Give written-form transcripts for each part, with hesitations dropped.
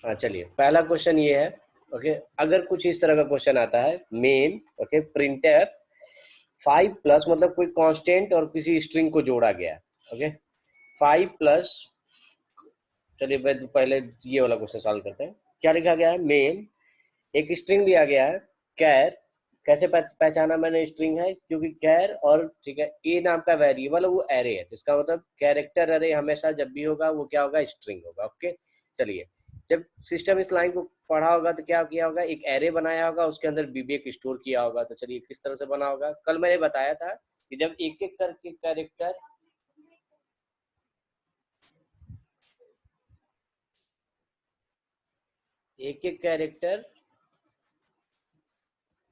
हाँ चलिए, पहला क्वेश्चन ये है। ओके, अगर कुछ इस तरह का क्वेश्चन आता है, मेन ओके प्रिंटर 5 प्लस मतलब कोई कांस्टेंट और किसी स्ट्रिंग को जोड़ा गया है। ओके, 5 प्लस, चलिए पहले ये वाला क्वेश्चन सॉल्व करते हैं। क्या लिखा गया है? मेन एक स्ट्रिंग दिया गया है कैर। कैसे पहचाना मैंने स्ट्रिंग है? क्योंकि कैर और ठीक है ए नाम का वेरिएबल है, वो एरे है, तो इसका मतलब कैरेक्टर एरे हमेशा जब भी होगा वो क्या होगा? स्ट्रिंग होगा। ओके, चलिए, जब सिस्टम इस लाइन को पढ़ा होगा तो क्या किया होगा? एक एरे बनाया होगा, उसके अंदर बीबीएक स्टोर किया होगा। तो चलिए किस तरह से बना होगा, कल मैंने बताया था कि जब एक एक करके कैरेक्टर एक एक कैरेक्टर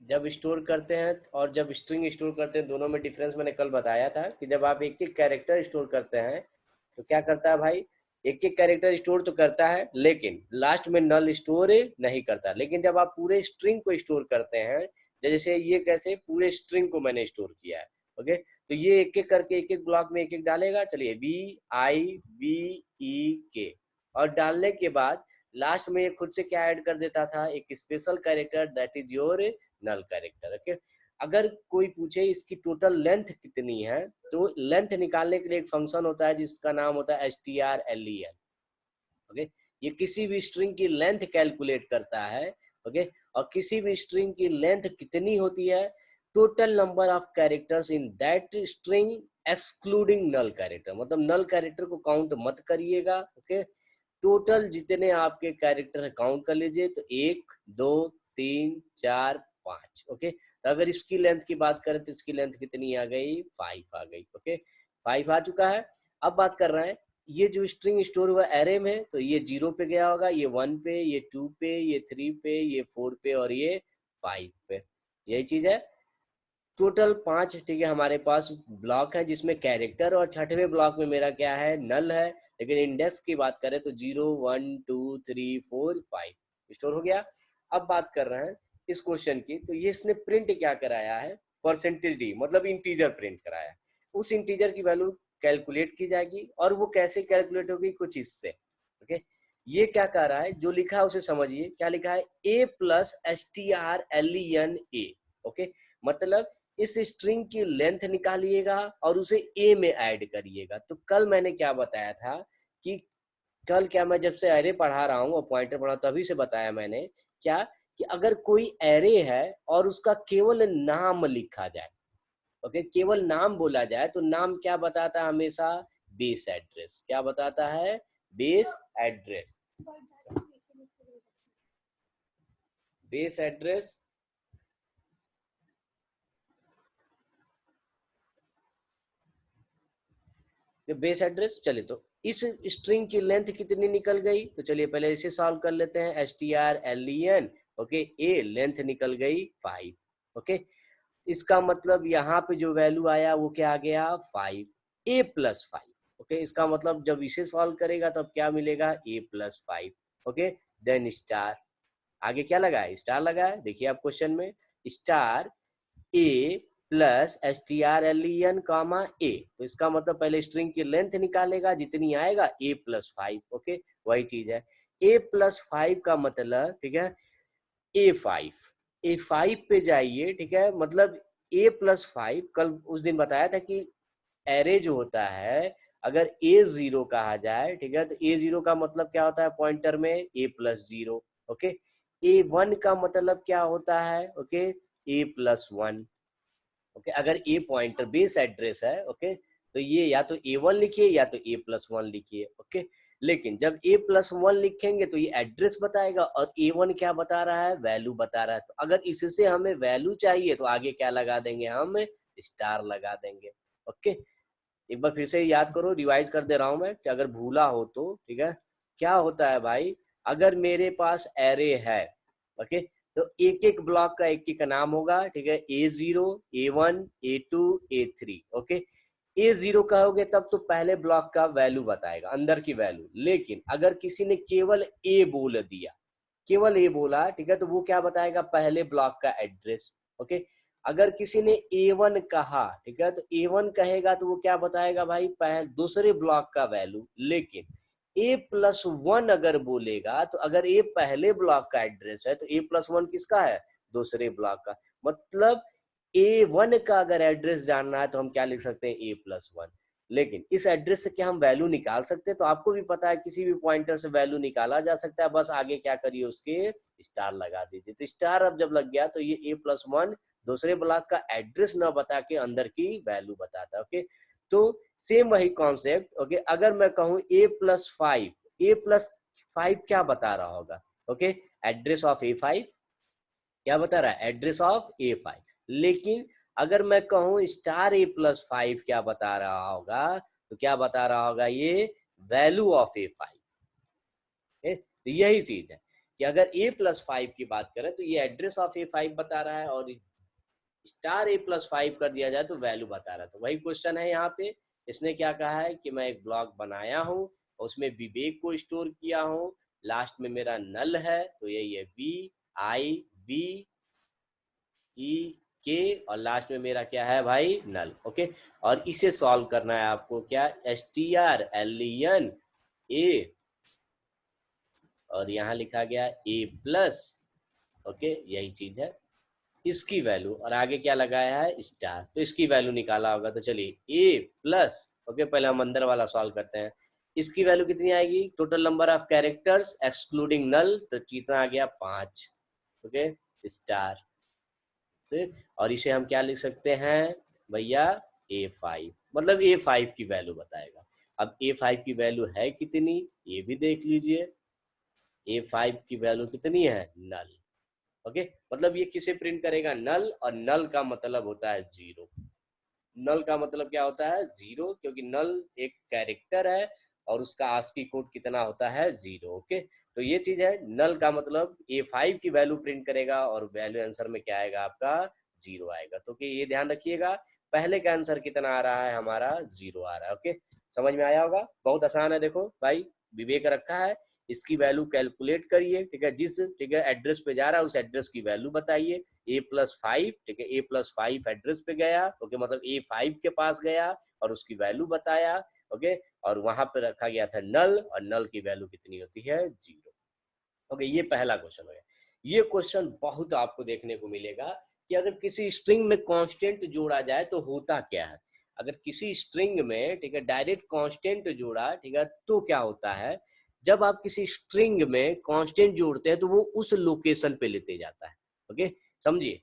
जब स्टोर करते हैं और जब स्ट्रिंग स्टोर करते हैं, दोनों में डिफरेंस मैंने कल बताया था कि जब आप एक एक कैरेक्टर स्टोर करते हैं तो क्या करता है भाई? एक एक कैरेक्टर स्टोर तो करता है लेकिन लास्ट में नल स्टोर नहीं करता। लेकिन जब आप पूरे स्ट्रिंग को स्टोर करते हैं, जैसे ये कैसे पूरे स्ट्रिंग को मैंने स्टोर किया है। ओके, तो ये एक एक करके एक एक ब्लॉक में एक एक डालेगा। चलिए BIBEK, और डालने के बाद लास्ट में ये खुद से क्या ऐड कर देता था? एक special character, that is your null character. Okay, अगर कोई पूछे इसकी टोटल लेंथ कितनी है, तो लेंथ निकालने के लिए एक फंक्शन होता है जिसका नाम होता है strlen। ओके, ये किसी भी स्ट्रिंग की लेंथ कैलकुलेट करता है। ओके, और किसी भी स्ट्रिंग की लेंथ कितनी होती है? Total number of characters in that string excluding null character, मतलब नल कैरेक्टर को काउंट मत करिएगा। ओके, टोटल जितने आपके कैरेक्टर है काउंट कर लीजिए, तो 1 2 3 4 5। ओके, तो अगर इसकी लेंथ की बात करें तो इसकी लेंथ कितनी आ गई? 5 आ गई। ओके, 5 आ चुका है। अब बात कर रहे हैं, ये जो स्ट्रिंग स्टोर हुआ एरे में, तो ये 0 पे गया होगा, ये 1 पे, ये 2 पे, ये 3 पे, ये 4 पे और ये 5 पे। यही चीज है। टोटल 5 ठीक है हमारे पास ब्लॉक है जिसमें कैरेक्टर, और छठवें ब्लॉक में मेरा क्या है? नल है। लेकिन इंडेक्स की बात करें तो 0 1 2 3 4 5 स्टोर हो गया। अब बात कर रहे हैं इस क्वेश्चन की, तो ये इसने प्रिंट क्या कराया है? %d, मतलब इंटीजर प्रिंट कराया है। उस इंटीजर की वैल्यू कैलकुलेट की जाएगी, और वो कैसे कैलकुलेट होगी? कुछ इससे। ओके, ये क्या कह रहा है? जो लिखा है उसे समझिए। क्या लिखा है? A+STRLEN। ओके, मतलब इस स्ट्रिंग की लेंथ निकालिएगा और उसे ए में ऐड करिएगा। तो कल मैंने क्या बताया था कि कल क्या, मैं जब से एरे पढ़ा रहा हूँ और पॉइंटर पढ़ा तभी से बताया मैंने क्या, कि अगर कोई एरे है और उसका केवल नाम लिखा जाए, ओके, केवल नाम बोला जाए, तो नाम क्या बताता है हमेशा? Base address. क्या बताता है? Base address. Base address, base address. चलिए, तो इस स्ट्रिंग की लेंथ कितनी निकल गई? तो चलिए पहले इसे सॉल्व कर लेते हैं। strlen, ओके, ए लेंथ निकल गई 5। ओके, इसका मतलब यहाँ पे जो वैल्यू आया वो क्या आ गया? 5, A+5। ओके, इसका मतलब जब इसे सॉल्व करेगा तब क्या मिलेगा? A+5। ओके, देन स्टार, आगे क्या लगा है? स्टार लगा है। देखिए आप क्वेश्चन में, स्टार A+STRLEN कामा ए, तो इसका मतलब पहले स्ट्रिंग की लेंथ निकालेगा, जितनी आएगा A+5। ओके, वही चीज है। A+5 का मतलब ठीक है A5, A5 पे जाइए। ठीक है, मतलब A+5 कल उस दिन बताया था कि एरे जो होता है, अगर A0 कहा जाए, ठीक है, तो A0 का मतलब क्या होता है पॉइंटर में? A+0। ओके, A1 का मतलब क्या होता है? Okay, A+1। ओके, अगर ए पॉइंटर बेस एड्रेस है, ओके, तो ये या तो A1 लिखिए या तो A+1 लिखिए। ओके, लेकिन जब A+1 लिखेंगे तो ये एड्रेस बताएगा, और A1 क्या बता रहा है? वैल्यू बता रहा है। तो अगर इससे हमें वैल्यू चाहिए तो आगे क्या लगा देंगे? हम स्टार लगा देंगे। ओके, एक बार फिर से याद करो, रिवाइज कर दे रहा हूं मैं कि अगर भूला हो तो। ठीक है, क्या होता है भाई? अगर मेरे पास एरे है, ओके, तो एक एक ब्लॉक का एक एक नाम होगा। ठीक है, A0, A1, A2, A3। Okay, A0 कहोगे तब तो पहले ब्लॉक का वैल्यू बताएगा, अंदर की वैल्यू। लेकिन अगर किसी ने केवल ए बोल दिया, केवल ए बोला, ठीक है, तो वो क्या बताएगा? पहले ब्लॉक का एड्रेस। ओके, अगर किसी ने A1 कहा, ठीक है, तो A1 कहेगा तो वो क्या बताएगा भाई? पहले दूसरे ब्लॉक का वैल्यू। लेकिन A+1 अगर बोलेगा तो अगर A पहले ब्लॉक का एड्रेस है तो A+1 किसका है, दूसरे ब्लॉक का। मतलब A1 का अगर एड्रेस जानना है तो हम क्या लिख सकते हैं, A+1। लेकिन इस एड्रेस से क्या हम वैल्यू निकाल सकते हैं, तो आपको भी पता है किसी भी पॉइंटर से वैल्यू निकाला जा सकता है, बस आगे क्या करिए उसके स्टार लगा दीजिए। तो स्टार अब जब लग गया तो ये A+1 दूसरे ब्लॉक का एड्रेस ना बता के अंदर की वैल्यू बताता है। ओके, तो सेम वही कॉन्सेप्ट। ओके, अगर मैं कहूँ A+5, A+5 क्या बता रहा होगा, ओके, एड्रेस ऑफ A5 क्या बता रहा है, एड्रेस ऑफ A5। लेकिन अगर मैं कहूँ स्टार A+5 क्या बता रहा होगा, तो क्या बता रहा होगा, ये वैल्यू ऑफ A5। तो यही चीज है कि अगर A+5 की बात करें तो ये एड्रेस ऑफ A5 बता रहा है, और स्टार A+5 कर दिया जाए तो वैल्यू बता रहा है। तो वही क्वेश्चन है यहाँ पे। इसने क्या कहा है कि मैं एक ब्लॉक बनाया हूँ, उसमें विवेक को स्टोर किया हूँ, लास्ट में मेरा नल है, तो यही है VIVEK, और लास्ट में मेरा क्या है भाई, नल। ओके, और इसे सॉल्व करना है आपको, क्या, strlen A, और यहाँ लिखा गया A+, ओके, यही चीज है, इसकी वैल्यू, और आगे क्या लगाया है, स्टार, तो इसकी वैल्यू निकाला होगा। तो चलिए A+, ओके, पहले हम अंदर वाला सॉल्व करते हैं। इसकी वैल्यू कितनी आएगी, total number of characters excluding null, तो कितना आ गया, 5, ओके, स्टार। और इसे हम क्या लिख सकते हैं भैया, A5, मतलब A5 की वैल्यू बताएगा। अब A5 की वैल्यू है कितनी, ये भी देख लीजिए। A5 की वैल्यू कितनी है, नल। ओके, मतलब ये किसे प्रिंट करेगा, नल, और नल का मतलब होता है 0। नल का मतलब क्या होता है, 0, क्योंकि नल एक कैरेक्टर है और उसका आस्की कोड कितना होता है, 0। ओके, तो ये चीज है, नल का मतलब A5 की वैल्यू प्रिंट करेगा और वैल्यू आंसर में क्या आएगा आपका, 0 आएगा। तो ये ध्यान रखिएगा, पहले का आंसर कितना आ रहा है हमारा, 0 आ रहा है। ओके, समझ में आया होगा, बहुत आसान है। देखो भाई, विवेक रखा है, इसकी वैल्यू कैलकुलेट करिए, ठीक है, जिस, ठीक है, एड्रेस पे जा रहा है उस एड्रेस की वैल्यू बताइए। A+5, ठीक है, A+5 एड्रेस पे गया, ओके, मतलब A5 के पास गया और उसकी वैल्यू बताया, ओके, और वहां पे रखा गया था नल, और नल की वैल्यू कितनी होती है, 0। ओके, ये पहला क्वेश्चन हो गया। ये क्वेश्चन बहुत आपको देखने को मिलेगा कि अगर किसी स्ट्रिंग में कांस्टेंट जोड़ा जाए तो होता क्या है। अगर किसी स्ट्रिंग में, ठीक है, डायरेक्ट कांस्टेंट जोड़ा, ठीक है, तो क्या होता है, जब आप किसी स्ट्रिंग में कांस्टेंट जोड़ते हैं तो वो उस लोकेशन पे लेते जाता है। ओके, समझिए,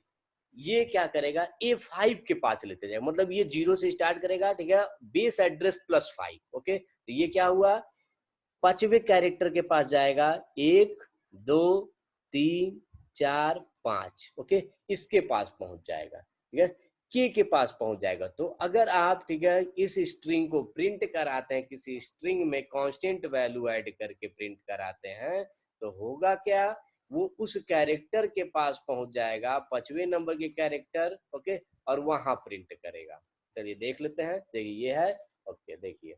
ये क्या करेगा, A5 के पास लेते जाएगा, मतलब ये 0 से स्टार्ट करेगा, ठीक है, बेस एड्रेस +5। ओके, तो ये क्या हुआ, पांचवें कैरेक्टर के पास जाएगा, 1 2 3 4 5, ओके, इसके पास पहुंच जाएगा, ठीक है, के पास पहुंच जाएगा। तो अगर आप, ठीक है, इस स्ट्रिंग को प्रिंट कराते हैं, किसी स्ट्रिंग में कांस्टेंट वैल्यू ऐड करके प्रिंट कराते हैं, तो होगा क्या, वो उस कैरेक्टर के पास पहुंच जाएगा, 5वें नंबर के कैरेक्टर, ओके, और वहां प्रिंट करेगा। चलिए देख लेते हैं, देखिए ये है, ओके, देखिए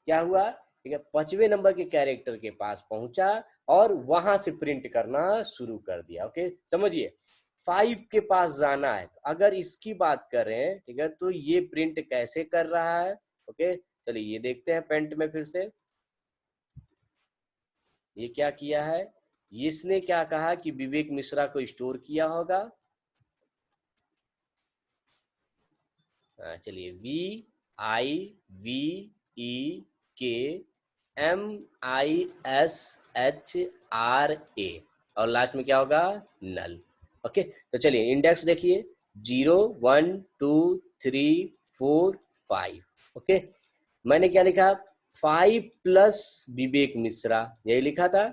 क्या हुआ, ठीक है, 5वें नंबर के कैरेक्टर के पास पहुंचा और वहां से प्रिंट करना शुरू कर दिया। ओके, समझिए, 5 के पास जाना है, तो अगर इसकी बात करें, ठीक है, तो ये प्रिंट कैसे कर रहा है। ओके, चलिए ये देखते हैं पेंट में फिर से, ये क्या किया है, इसने क्या कहा कि विवेक मिश्रा को स्टोर किया होगा। चलिए, VIVEK MISHRA, और लास्ट में क्या होगा, नल। ओके, तो चलिए इंडेक्स देखिए, 0 1 2 3 4 5। ओके, मैंने क्या लिखा, 5 प्लस विवेक मिश्रा, यही लिखा था,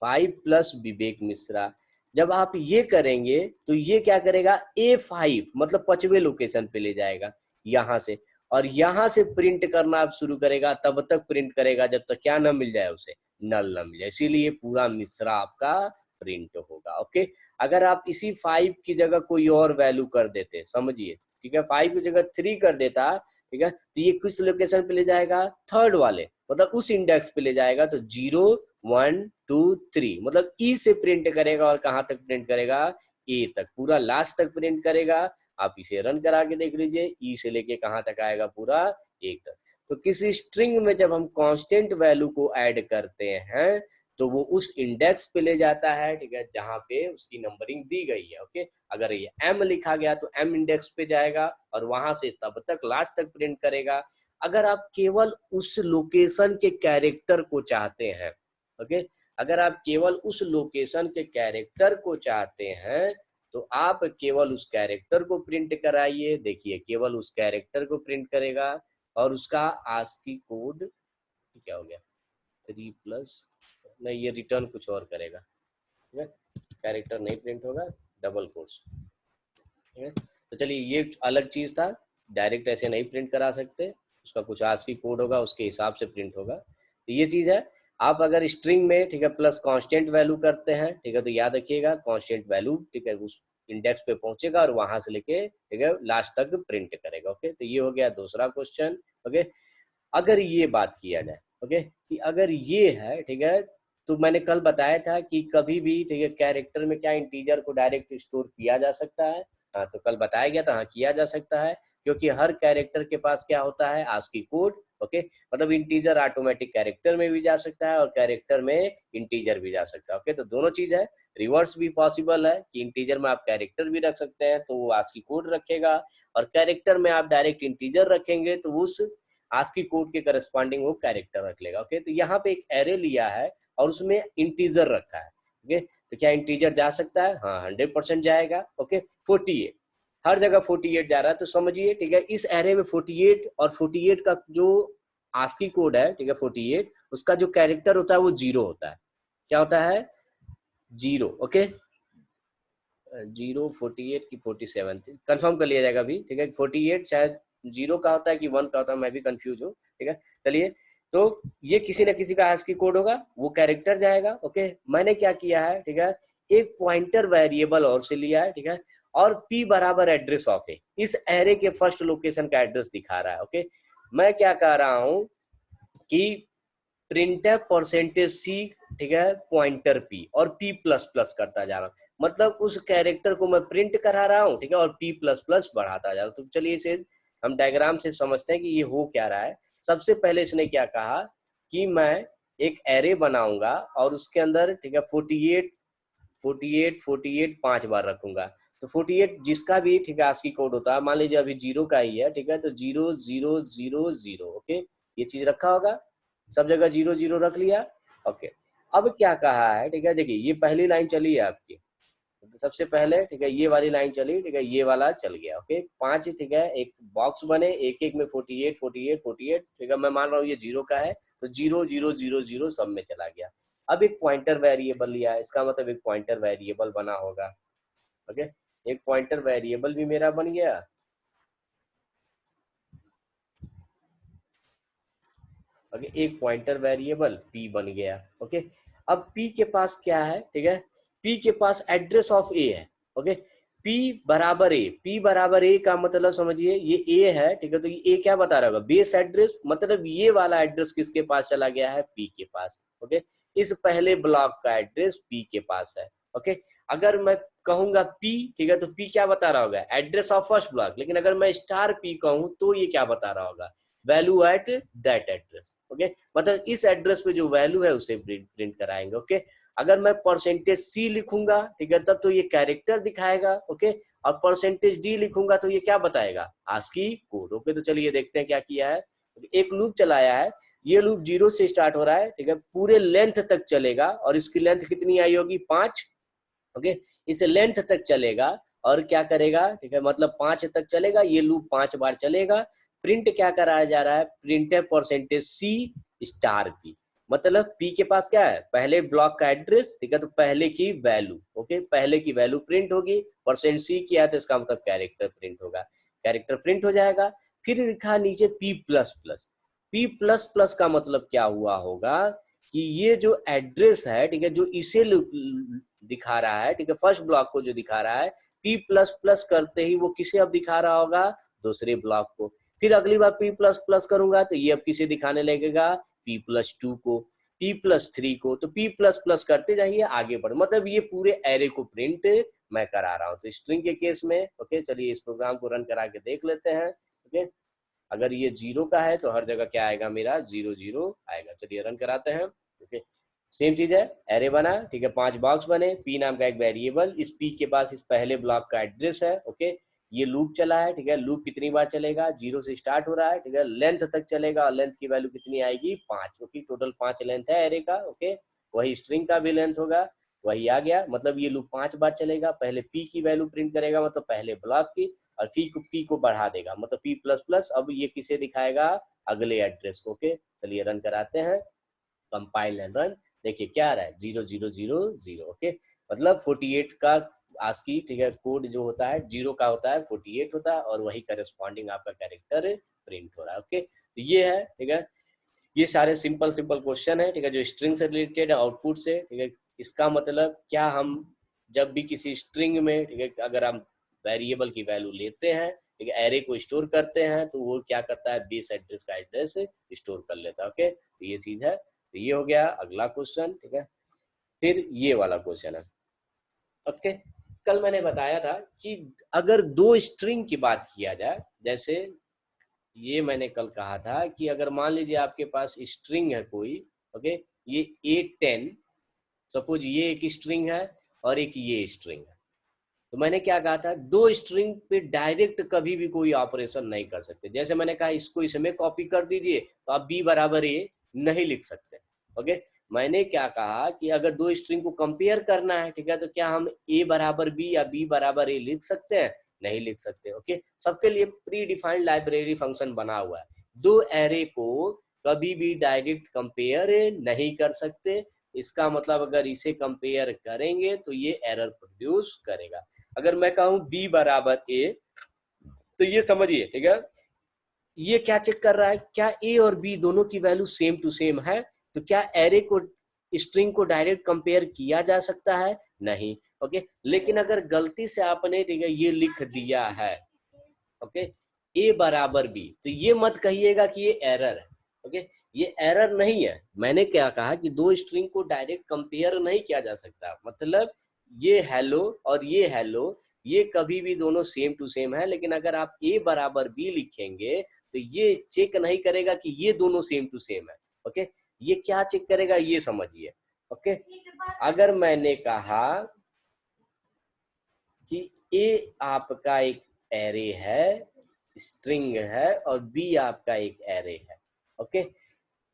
5 प्लस विवेक मिश्रा। जब आप ये करेंगे तो ये क्या करेगा, A5 मतलब 5वें लोकेशन पे ले जाएगा यहाँ से, और यहाँ से प्रिंट करना आप शुरू करेगा, तब तक प्रिंट करेगा जब तक क्या ना मिल जाए उसे, नल ना मिल जाए, इसीलिए पूरा मिश्रा आपका प्रिंट होगा। ओके, अगर आप इसी 5 की जगह कोई और वैल्यू कर देते, समझिए, ठीक है, 5 की जगह 3 कर देता, ठीक है, तो ये किस लोकेशन पे ले जाएगा, थर्ड वाले, मतलब उस इंडेक्स पे ले जाएगा। तो 0 1 2 3 मतलब ई से प्रिंट करेगा, और कहां तक प्रिंट करेगा, ए तक, पूरा लास्ट तक प्रिंट करेगा। आप इसे रन करा के देख लीजिए, ई से लेके कहां तक आएगा, पूरा 1 तक। तो किसी स्ट्रिंग में जब हम कांस्टेंट वैल्यू को ऐड करते हैं तो वो उस इंडेक्स पे ले जाता है, ठीक है, जहां पे उसकी नंबरिंग दी गई है। ओके, अगर ये m लिखा गया तो m इंडेक्स पे जाएगा और वहां से तब तक लास्ट तक प्रिंट करेगा। अगर आप केवल उस लोकेशन के कैरेक्टर को चाहते हैं, ओके, अगर आप केवल उस लोकेशन के कैरेक्टर को चाहते हैं तो आप केवल उस कैरेक्टर को प्रिंट कराइए। देखिए केवल उस कैरेक्टर को प्रिंट करेगा और उसका आस्की कोड क्या हो गया 3+ नहीं, ये रिटर्न कुछ और करेगा, ठीक है, कैरेक्टर नहीं प्रिंट होगा, डबल कोट्स, ठीक है। तो चलिए ये अलग चीज था, डायरेक्ट ऐसे नहीं प्रिंट करा सकते, उसका कुछ आस्की कोड होगा, उसके हिसाब से प्रिंट होगा। तो ये चीज है। आप अगर स्ट्रिंग में, ठीक है, प्लस कांस्टेंट वैल्यू करते हैं, ठीक है, तो याद रखिएगा कांस्टेंट वैल्यू, ठीक है, उस इंडेक्स पे पहुंचेगा और वहां से लेके, ठीक है, लास्ट तक प्रिंट करेगा। ओके, तो ये हो गया दूसरा क्वेश्चन। ओके, अगर ये बात किया जाए, ओके, कि अगर ये है, ठीक है, तो मैंने कल बताया था कि कभी भी, ठीक है, कैरेक्टर में क्या इंटीजर को डायरेक्ट स्टोर किया जा सकता है। हाँ, तो कल बताया गया था, हाँ किया जा सकता है, क्योंकि हर कैरेक्टर के पास क्या होता है, आस्की कोड। ओके, मतलब इंटीजर ऑटोमेटिक कैरेक्टर में भी जा सकता है और कैरेक्टर में इंटीजर भी जा सकता है। ओके, तो दोनों चीज है, रिवर्स भी पॉसिबल है कि इंटीजर में आप कैरेक्टर भी रख सकते हैं तो वो आस्की कोड रखेगा, और कैरेक्टर में आप डायरेक्ट इंटीजर रखेंगे तो उस आस्की कोड के करस्पॉन्डिंग वो कैरेक्टर रख लेगा। ओके, तो यहाँ पे एक एरे लिया है और उसमें इंटीजर रखा है। ओके, तो क्या इंटीजर जा सकता है? हाँ, 100% जाएगा। ओके, 48 हर जगह 48 जा रहा है, तो समझिए, ठीक है, इस एरे में 48 और 48 का जो आस्की कोड है, ठीक है, 48 उसका जो कैरेक्टर होता है वो 0 होता है। क्या होता है? 0। ओके, 0 48 की 47 कंफर्म कर लिया जाएगा अभी, ठीक है। 48 शायद 0 का होता है कि 1 का होता है, मैं भी कंफ्यूज हूँ, ठीक है। चलिए, तो ये किसी न किसी का आस्की कोड होगा, वो कैरेक्टर जाएगा। ओके, मैंने क्या किया है, ठीक है, एक पॉइंटर वेरिएबल और से लिया है, ठीक है, और p बराबर एड्रेस ऑफ ए, इस एरे के फर्स्ट लोकेशन का एड्रेस दिखा रहा है। ओके, मैं क्या कह रहा हूँ कि प्रिंटफ परसेंटेज सी, ठीक है, पॉइंटर पी और p प्लस प्लस करता जा रहा हूँ, मतलब उस कैरेक्टर को मैं प्रिंट करा रहा हूँ, ठीक है, और p प्लस प्लस बढ़ाता जा रहा हूँ। तो चलिए इसे हम डायग्राम से समझते हैं कि ये हो क्या रहा है। सबसे पहले इसने क्या कहा कि मैं एक एरे बनाऊंगा और उसके अंदर, ठीक है, 48 48 48 5 बार रखूंगा। तो 48 जिसका भी, ठीक है, आस्की कोड होता है, मान लीजिए अभी 0 का ही है, ठीक है, तो 0 0 0 0। ओके, ये चीज रखा होगा, सब जगह 0 0 रख लिया। ओके, अब क्या कहा है, ठीक है, देखिए ये पहली लाइन चली है आपकी, सबसे पहले, ठीक है, ये वाली लाइन चली, ठीक है, ये वाला चल गया। ओके, 5, ठीक है, एक बॉक्स बने, एक एक में 48 48 48, ठीक है, मैं मान रहा हूँ ये 0 का है, तो 0 0 0 0 सब में चला गया। अब एक पॉइंटर वेरिएबल लिया, इसका मतलब एक पॉइंटर वेरिएबल बना होगा। ओके, एक पॉइंटर वेरिएबल भी मेरा बन गया। ओके, एक पॉइंटर वेरिएबल p बन गया। ओके, अब p के पास क्या है, ठीक है, p के पास एड्रेस ऑफ a है। ओके, p बराबर a, p बराबर a का मतलब समझिए ये a है, ठीक है, तो ये a क्या बता रहा होगा, बेस एड्रेस, मतलब ये वाला एड्रेस किसके पास चला गया है, p के पास। ओके, इस पहले ब्लॉक का एड्रेस p के पास है। ओके, अगर मैं कहूंगा p, ठीक है, तो p क्या बता रहा होगा, एड्रेस ऑफ फर्स्ट ब्लॉक, लेकिन अगर मैं स्टार p कहूं तो ये क्या बता रहा होगा, value at that address. Okay, मतलब इस एड्रेस पे जो वैल्यू है उसे प्रिंट कराएंगे। ओके, अगर मैं परसेंटेज सी लिखूंगा, ठीक है, तब तो ये कैरेक्टर दिखाएगा। ओके, और परसेंटेज डी लिखूंगा तो ये क्या बताएगा, आस्की कोड। ओके, तो चलिए देखते हैं क्या किया है। एक लूप चलाया है, ये लूप 0 से स्टार्ट हो रहा है, ठीक है, पूरे लेंथ तक चलेगा और इसकी लेंथ कितनी आई होगी, 5। ओके, इस लेंथ तक चलेगा और क्या करेगा, ठीक है, मतलब 5 तक चलेगा, ये लूप 5 बार चलेगा। प्रिंट क्या कराया जा रहा है, प्रिंट है परसेंटेज सी स्टार पी, मतलब पी के पास क्या है, पहले ब्लॉक का एड्रेस, ठीक है, तो पहले की वैल्यू। ओके, पहले की वैल्यू प्रिंट होगी, परसेंट सी किया है तो इसका मतलब कैरेक्टर प्रिंट होगा, कैरेक्टर प्रिंट हो जाएगा। फिर लिखा नीचे p plus plus, p plus plus का मतलब क्या हुआ होगा कि ये जो एड्रेस है, ठीक है, जो इसे दिखा रहा है, ठीक है, फर्स्ट ब्लॉक को जो दिखा रहा है, p प्लस प्लस करते ही वो किसे अब दिखा रहा होगा, दूसरे ब्लॉक को। फिर अगली बार p प्लस प्लस करूंगा तो ये अब किसे दिखाने लगेगा, p प्लस 2 को, p प्लस 3 को, तो p प्लस प्लस करते जाइए आगे बढ़, मतलब ये पूरे एरे को प्रिंट मैं करा रहा हूँ। तो स्ट्रिंग के केस में, ओके, चलिए इस प्रोग्राम को रन करा के देख लेते हैं। ओके, अगर ये 0 का है तो हर जगह क्या आएगा मेरा 0 0 आएगा। चलिए रन कराते हैं। ओके, सेम चीज है, एरे बना, ठीक है, 5 बॉक्स बने, पी नाम का एक वेरिएबल, इस पी के पास इस पहले ब्लॉक का एड्रेस है। ओके, ये लूप चला है, ठीक है, लूप कितनी बार चलेगा, 0 से स्टार्ट हो रहा है, ठीक है, लेंथ तक चलेगा और लेंथ की वैल्यू कितनी आएगी 5, क्योंकि टोटल 5 लेंथ है एरे का। ओके, वही स्ट्रिंग का भी लेंथ होगा, वही आ गया, मतलब ये लूप 5 बार चलेगा, पहले पी की वैल्यू प्रिंट करेगा मतलब पहले ब्लॉक की, और पी को बढ़ा देगा मतलब पी प्लस प्लस, अब ये किसे दिखाएगा, अगले एड्रेस को। ओके, चलिए रन कराते हैं, कंपाइल एंड रन। देखिए क्या आ रहा है 0 0 0 0। ओके, मतलब 48 का आस्की, ठीक है, कोड जो होता है 0 का होता है, 48 होता है, और वही करस्पॉन्डिंग आपका कैरेक्टर प्रिंट हो रहा है। ओके, तो ये है, ठीक है, ये सारे सिंपल सिंपल क्वेश्चन है, ठीक है, जो स्ट्रिंग से रिलेटेड है, आउटपुट से, ठीक है। इसका मतलब क्या, हम जब भी किसी स्ट्रिंग में, ठीक है, अगर हम वेरिएबल की वैल्यू लेते हैं, ठीक है, एरे को स्टोर करते हैं, तो वो क्या करता है, बेस एड्रेस का एड्रेस स्टोर कर लेता है। ओके, तो ये चीज है, तो ये हो गया अगला क्वेश्चन, ठीक है। फिर ये वाला क्वेश्चन है। ओके, कल मैंने बताया था कि अगर दो स्ट्रिंग की बात किया जाए, जैसे ये मैंने कल कहा था कि अगर मान लीजिए आपके पास स्ट्रिंग है कोई, ओके, ये A10, सपोज ये एक स्ट्रिंग है और एक ये स्ट्रिंग है, तो मैंने क्या कहा था, दो स्ट्रिंग पे डायरेक्ट कभी भी कोई ऑपरेशन नहीं कर सकते। जैसे मैंने कहा इसको इसमें कॉपी कर दीजिए तो आप बी बराबर ए नहीं लिख सकते। ओके, मैंने क्या कहा कि अगर दो स्ट्रिंग को कंपेयर करना है, ठीक है, तो क्या हम ए बराबर बी या बी बराबर ए लिख सकते हैं, नहीं लिख सकते। ओके, सबके लिए प्री डिफाइंड लाइब्रेरी फंक्शन बना हुआ है, दो एरे को कभी भी डायरेक्ट कंपेयर नहीं कर सकते। इसका मतलब अगर इसे कंपेयर करेंगे तो ये एरर प्रोड्यूस करेगा। अगर मैं कहूं बी बराबर ए, तो ये समझिए, ठीक है, ये क्या चेक कर रहा है, क्या ए और बी दोनों की वैल्यू सेम टू सेम है, तो क्या एरे को स्ट्रिंग को डायरेक्ट कंपेयर किया जा सकता है, नहीं। ओके, लेकिन अगर गलती से आपने, ठीक है, ये लिख दिया है, ओके, ए बराबर बी, तो ये मत कहिएगा कि ये एरर है। ओके, ये एरर नहीं है। मैंने क्या कहा कि दो स्ट्रिंग को डायरेक्ट कंपेयर नहीं किया जा सकता, मतलब ये हेलो और ये हेलो, ये कभी भी दोनों सेम टू सेम है, लेकिन अगर आप ए बराबर बी लिखेंगे तो ये चेक नहीं करेगा कि ये दोनों सेम टू सेम है। ओके, ये क्या चेक करेगा, ये समझिए। ओके, अगर मैंने कहा कि ए आपका एक एरे है, स्ट्रिंग है, और बी आपका एक एरे है। ओके,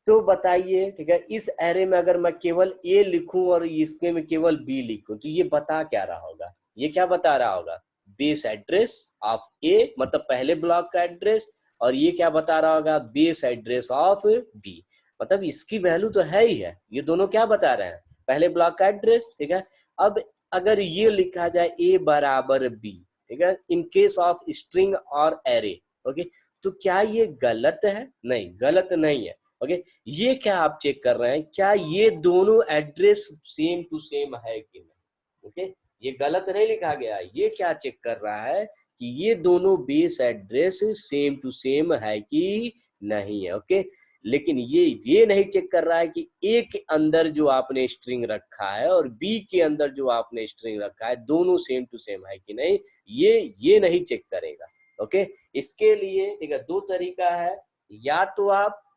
तो बताइए, ठीक है, इस एरे में अगर मैं केवल ए लिखूं और इसमें मैं केवल बी लिखूं, तो ये बता क्या रहा होगा, ये क्या बता रहा होगा, बेस एड्रेस ऑफ ए, मतलब पहले ब्लॉक का एड्रेस, और ये क्या बता रहा होगा, बेस एड्रेस ऑफ बी, मतलब इसकी वैल्यू तो है ही है, ये दोनों क्या बता रहे हैं, पहले ब्लॉक का एड्रेस। ठीक है, अब अगर ये लिखा जाए ए बराबर बी, ठीक है, इन केस ऑफ स्ट्रिंग और एरे, ओके, तो क्या ये गलत है, नहीं गलत नहीं है। ओके, ये क्या आप चेक कर रहे हैं, क्या ये दोनों एड्रेस सेम टू सेम है कि नहीं। ओके, ये गलत नहीं लिखा गया, ये क्या चेक कर रहा है कि ये दोनों base address same to same है कि नहीं है। ओके, लेकिन ये नहीं चेक कर रहा है कि ए के अंदर जो आपने स्ट्रिंग रखा है और बी के अंदर जो आपने स्ट्रिंग रखा है दोनों सेम टू सेम है कि नहीं, ये नहीं चेक करेगा। ओके, इसके लिए, ठीक है, दो तरीका है, या तो आप,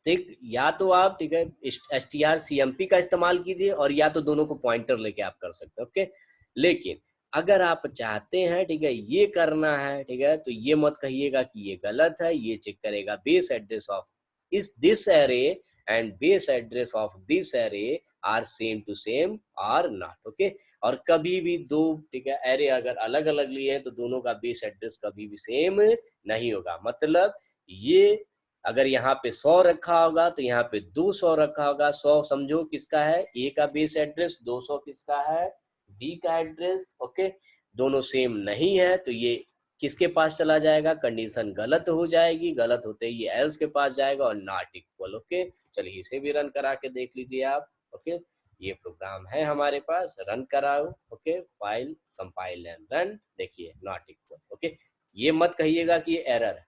ठीक है, strcmp का इस्तेमाल कीजिए, और या तो दोनों को पॉइंटर लेके आप कर सकते हैं। ओके, लेकिन अगर आप चाहते हैं, ठीक है, ये करना है, ठीक है, तो ये मत कहिएगा कि ये गलत है, ये चेक करेगा बेस एड्रेस ऑफ इस this array and base address of this array are same to same are not. Okay, और कभी भी दो, ठीक है, एरे अगर अलग अलग लिए हैं तो दोनों का बेस एड्रेस कभी भी सेम नहीं होगा। मतलब ये अगर यहाँ पे 100 रखा होगा तो यहाँ पे 200 रखा होगा। 100 समझो किसका है, ए का बेस एड्रेस, 200 किसका है, बी का एड्रेस। ओके, दोनों सेम नहीं है तो ये किसके पास चला जाएगा, कंडीशन गलत हो जाएगी, गलत होते ही ये एल्स के पास जाएगा और नॉट इक्वल। ओके, चलिए इसे भी रन करा के देख लीजिए आप। ओके, ये प्रोग्राम है हमारे पास, रन कराओ। Okay, file compile and run, देखिए नॉट इक्वल। ओके, ये मत कहिएगा कि ये एरर है।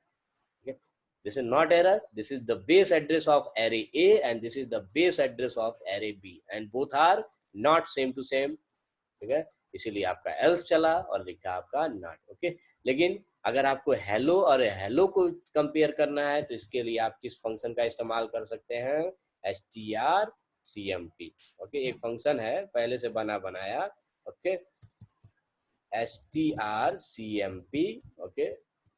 This is not error. This is the base address of array A and this is the base address of array B and both are not same to same. ठीक है, इसीलिए आपका else चला और लिखा आपका not. ओके, लेकिन अगर आपको हेलो और हेलो को कंपेयर करना है तो इसके लिए आप किस फंक्शन का इस्तेमाल कर सकते हैं, strcmp। ओके, एक फंक्शन है पहले से बना बनाया, ओके, strcmp। ओके,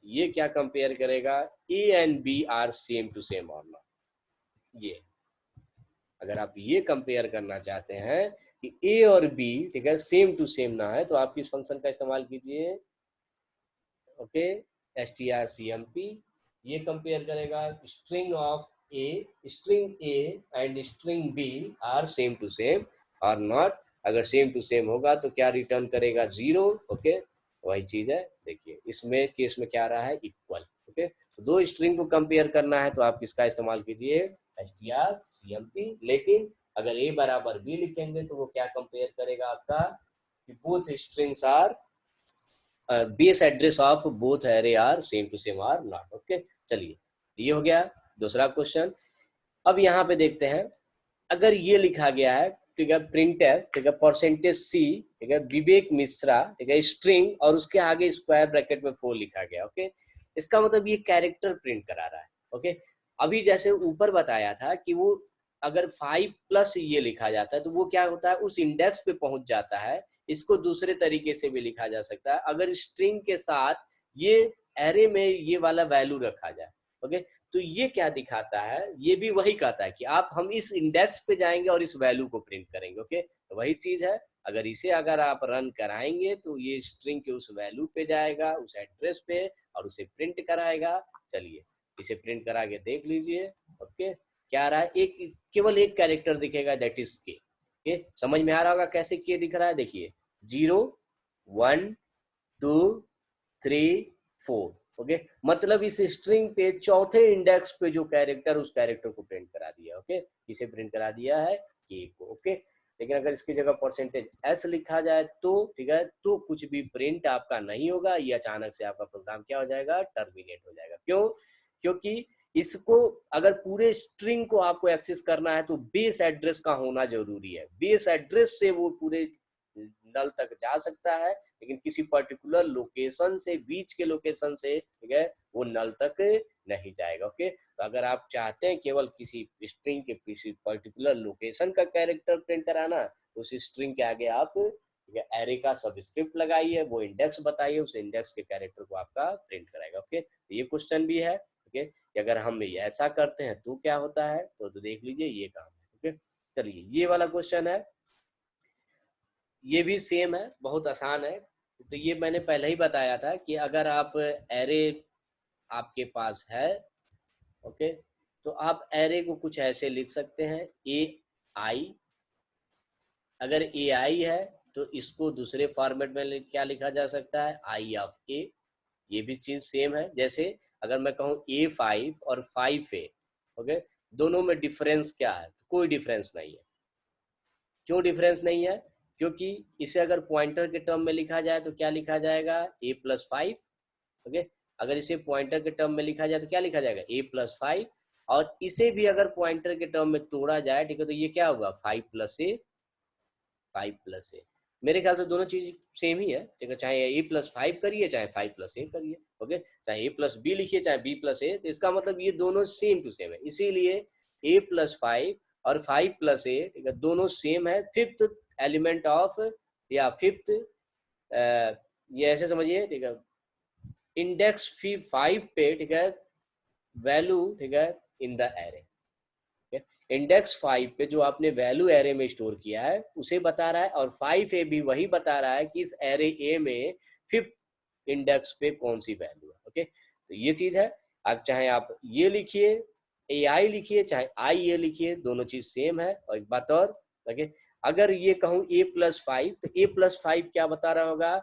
ये क्या कंपेयर करेगा, A and B are same to same और नॉट। ये अगर आप ये कंपेयर करना चाहते हैं कि ए और बी, ठीक है, सेम टू सेम ना है, तो आप किस फंक्शन का इस्तेमाल कीजिए, ओके, strcmp। ये कंपेयर करेगा string A and string B are same to same और नॉट। अगर सेम टू सेम होगा तो क्या रिटर्न करेगा, 0। ओके, वही चीज है। देखिए इसमें केस में क्या रहा है, इक्वल। ओके, तो दो स्ट्रिंग को कंपेयर करना है तो आप किसका इस्तेमाल कीजिए, strcmp। लेकिन अगर a बराबर b लिखेंगे तो वो क्या कंपेयर करेगा आपका, कि both strings are base address of both array are same to same are not. Okay, चलिए ये हो गया दूसरा क्वेश्चन। अब यहाँ पे देखते हैं, अगर ये लिखा गया है, ठीक है, प्रिंटर, ठीक है, परसेंटेज सी, ठीक है, विवेक मिश्रा, ठीक है, स्ट्रिंग और उसके आगे स्क्वायर ब्रैकेट में 4 लिखा गया। ओके, इसका मतलब ये कैरेक्टर प्रिंट करा रहा है। ओके, अभी जैसे ऊपर बताया था कि वो अगर 5 प्लस ये लिखा जाता है तो वो क्या होता है, उस इंडेक्स पे पहुंच जाता है। इसको दूसरे तरीके से भी लिखा जा सकता है, अगर स्ट्रिंग के साथ ये एरे में ये वाला वैल्यू रखा जाए। ओके, तो ये क्या दिखाता है, ये भी वही कहता है कि आप हम इस इंडेक्स पे जाएंगे और इस वैल्यू को प्रिंट करेंगे। ओके, तो वही चीज है, अगर इसे अगर आप रन कराएंगे तो ये स्ट्रिंग के उस वैल्यू पे जाएगा, उस एड्रेस पे, और उसे प्रिंट कराएगा। चलिए इसे प्रिंट करा के देख लीजिए। ओके, क्या आ रहा है, एक केवल एक कैरेक्टर दिखेगा, दैट इज के। ओके, समझ में आ रहा होगा कैसे के दिख रहा है, देखिए 0 1 2 3 4। ओके, मतलब इस स्ट्रिंग पे चौथे इंडेक्स पे जो कैरेक्टर, उस कैरेक्टर को प्रिंट करा दिया। ओके, इसे प्रिंट करा दिया है के को। ओके, लेकिन अगर इसकी जगह परसेंटेज एस लिखा जाए तो, ठीक है, तो कुछ भी प्रिंट आपका नहीं होगा, ये अचानक से आपका प्रोग्राम क्या हो जाएगा, टर्मिनेट हो जाएगा। क्यों, क्योंकि इसको अगर पूरे स्ट्रिंग को आपको एक्सेस करना है तो बेस एड्रेस का होना जरूरी है। बेस एड्रेस से वो पूरे नल तक जा सकता है, लेकिन किसी पर्टिकुलर लोकेशन से, बीच के लोकेशन से, ठीक है, वो नल तक नहीं जाएगा। ओके, तो अगर आप चाहते हैं केवल किसी स्ट्रिंग के किसी पर्टिकुलर लोकेशन का कैरेक्टर प्रिंट कराना, तो उस स्ट्रिंग के आगे आप, ठीक है, एरे का सबस्क्रिप्ट लगाइए, वो इंडेक्स बताइए, उस इंडेक्स के कैरेक्टर को आपका प्रिंट कराएगा। ओके, तो ये क्वेश्चन भी है। ओके, अगर हम ऐसा करते हैं तो क्या होता है, तो देख लीजिए ये काम है। ओके, चलिए ये वाला क्वेश्चन है, ये भी सेम है, बहुत आसान है। तो ये मैंने पहले ही बताया था कि अगर आप एरे आपके पास है, ओके, तो आप एरे को कुछ ऐसे लिख सकते हैं, ए आई। अगर ए आई है तो इसको दूसरे फॉर्मेट में क्या लिखा जा सकता है, आई ऑफ ए। ये भी चीज सेम है। जैसे अगर मैं कहूँ A5 और 5A, ओके, दोनों में डिफरेंस क्या है, कोई डिफरेंस नहीं है। क्यों डिफरेंस नहीं है, क्योंकि इसे अगर पॉइंटर के टर्म में लिखा जाए तो क्या लिखा जाएगा, A+5। ओके, अगर इसे पॉइंटर के टर्म में लिखा जाए तो क्या लिखा जाएगा, A+5। और इसे भी अगर पॉइंटर के टर्म में तोड़ा जाए, ठीक है, तो ये क्या होगा, 5+A, 5+A। मेरे ख्याल से दोनों चीज सेम ही है, ठीक है, चाहे A+5 करिए चाहे 5+A करिए। ओके, चाहे A+B लिखिए चाहे B+A, तो इसका मतलब ये दोनों सेम टू सेम है। इसीलिए A+5 और 5+A, ठीक है, दोनों सेम है। फिफ्थ एलिमेंट ऑफ, या फिफ्थ, ये ऐसे समझिए, ठीक है, इंडेक्स 5 पे, ठीक है, वैल्यू, ठीक है, इन द एरे। इंडेक्स 5 पे जो आपने वैल्यू एरे में स्टोर किया है उसे बता रहा है, और 5A भी वही बता रहा है कि इस एरे ए में फिफ्थ इंडेक्स पे कौन सी वैल्यू है। ओके, तो ये चीज है। अब चाहे आप ये लिखिए, ए आई लिखिए, चाहे आई ए लिखिए, दोनों चीज सेम है। और एक बात और, ओके, अगर ये कहूँ A+5 तो A+5 क्या बता रहा होगा,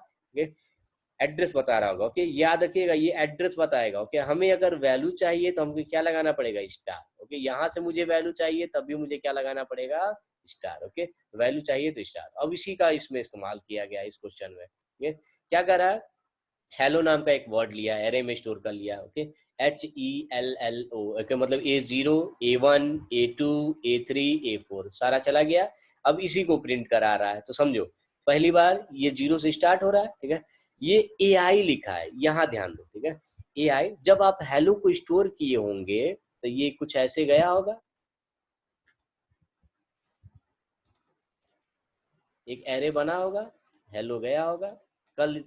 एड्रेस बता रहा होगा। ओके, याद रखिएगा ये एड्रेस बताएगा। ओके, हमें अगर वैल्यू चाहिए तो हमको क्या लगाना पड़ेगा, स्टार। ओके, यहाँ से मुझे वैल्यू चाहिए तब भी मुझे क्या लगाना पड़ेगा, स्टार। ओके, वैल्यू चाहिए तो स्टार। अब इसी का इसमें इस्तेमाल किया गया इस क्वेश्चन में। ओके, क्या कर रहा है, हेलो नाम का एक वर्ड लिया, एरे में स्टोर कर लिया। ओके, HELLO, ओके, मतलब A0 A1 A2 A3 A4 सारा चला गया। अब इसी को प्रिंट करा रहा है। तो समझो, पहली बार ये 0 से स्टार्ट हो रहा है, ठीक है, ये ए आई लिखा है, यहाँ ध्यान दो, ठीक है। ए आई, जब आप हेलो को स्टोर किए होंगे तो ये कुछ ऐसे गया होगा, एक एरे बना होगा, हेलो गया होगा। कल